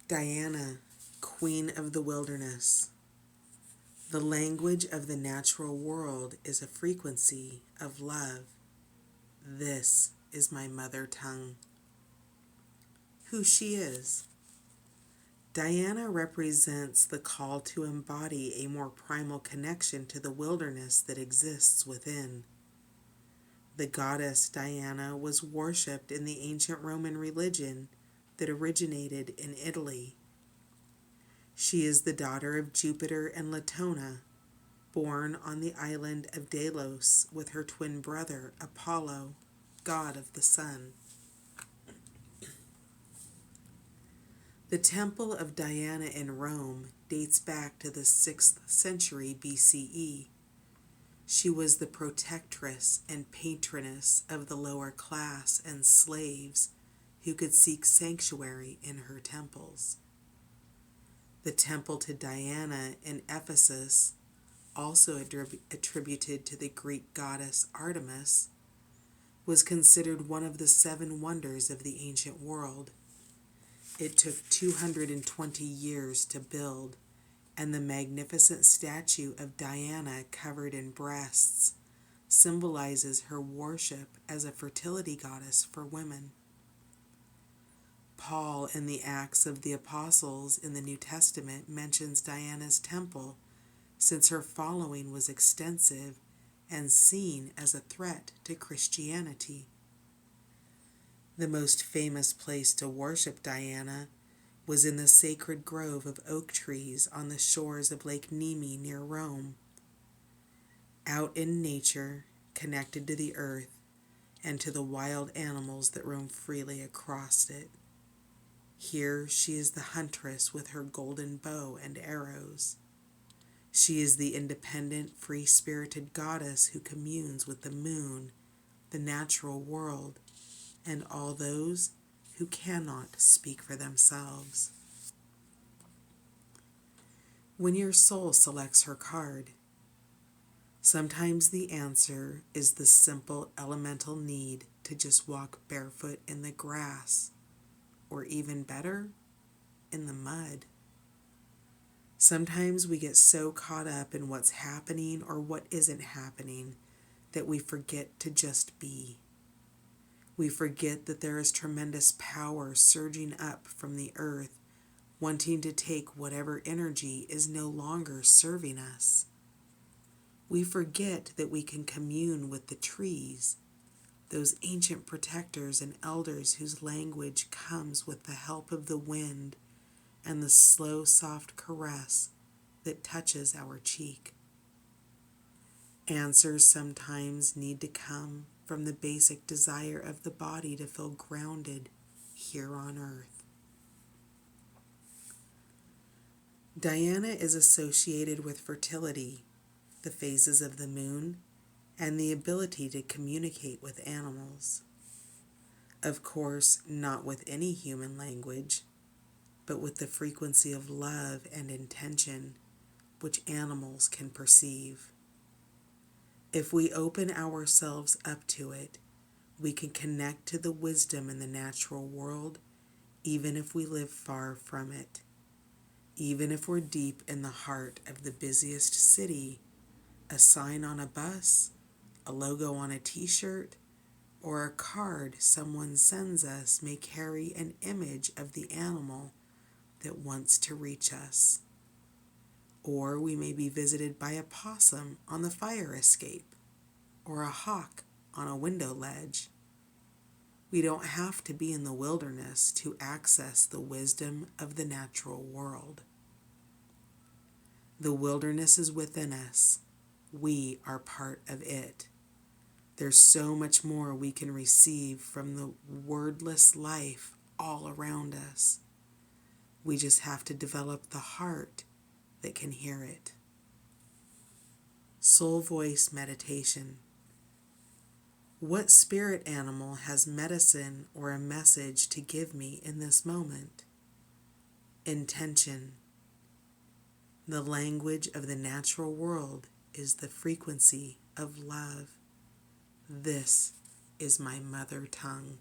Diana, Queen of the Wilderness. The language of the natural world is a frequency of love. This is my mother tongue. Who she is. Diana represents the call to embody a more primal connection to the wilderness that exists within. The goddess Diana was worshipped in the ancient Roman religion that originated in Italy. She is the daughter of Jupiter and Latona, born on the island of Delos with her twin brother Apollo, god of the sun. The Temple of Diana in Rome dates back to the 6th century BCE. She was the protectress and patroness of the lower class and slaves who could seek sanctuary in her temples. The temple to Diana in Ephesus, also attributed to the Greek goddess Artemis, was considered one of the 7 wonders of the ancient world. It took 220 years to build, and the magnificent statue of Diana covered in breasts symbolizes her worship as a fertility goddess for women. Paul in the Acts of the Apostles in the New Testament mentions Diana's temple, since her following was extensive and seen as a threat to Christianity. The most famous place to worship Diana was in the sacred grove of oak trees on the shores of Lake Nemi near Rome. Out in nature, connected to the earth and to the wild animals that roam freely across it. Here she is the huntress with her golden bow and arrows. She is the independent, free-spirited goddess who communes with the moon, the natural world, and all those who cannot speak for themselves. When your soul selects her card, sometimes the answer is the simple elemental need to just walk barefoot in the grass, or even better, in the mud. Sometimes we get so caught up in what's happening or what isn't happening that we forget to just be. We forget that there is tremendous power surging up from the earth, wanting to take whatever energy is no longer serving us. We forget that we can commune with the trees, those ancient protectors and elders whose language comes with the help of the wind and the slow, soft caress that touches our cheek. Answers sometimes need to come from the basic desire of the body to feel grounded here on earth. Diana is associated with fertility, the phases of the moon, and the ability to communicate with animals. Of course, not with any human language, but with the frequency of love and intention, which animals can perceive. If we open ourselves up to it, we can connect to the wisdom in the natural world, even if we live far from it. Even if we're deep in the heart of the busiest city, a sign on a bus, a logo on a t-shirt, or a card someone sends us may carry an image of the animal that wants to reach us. Or we may be visited by a possum on the fire escape, or a hawk on a window ledge. We don't have to be in the wilderness to access the wisdom of the natural world. The wilderness is within us. We are part of it. There's so much more we can receive from the wordless life all around us. We just have to develop the heart that can hear it. Soul Voice Meditation. What spirit animal has medicine or a message to give me in this moment? Intention. The language of the natural world is the frequency of love. This is my mother tongue.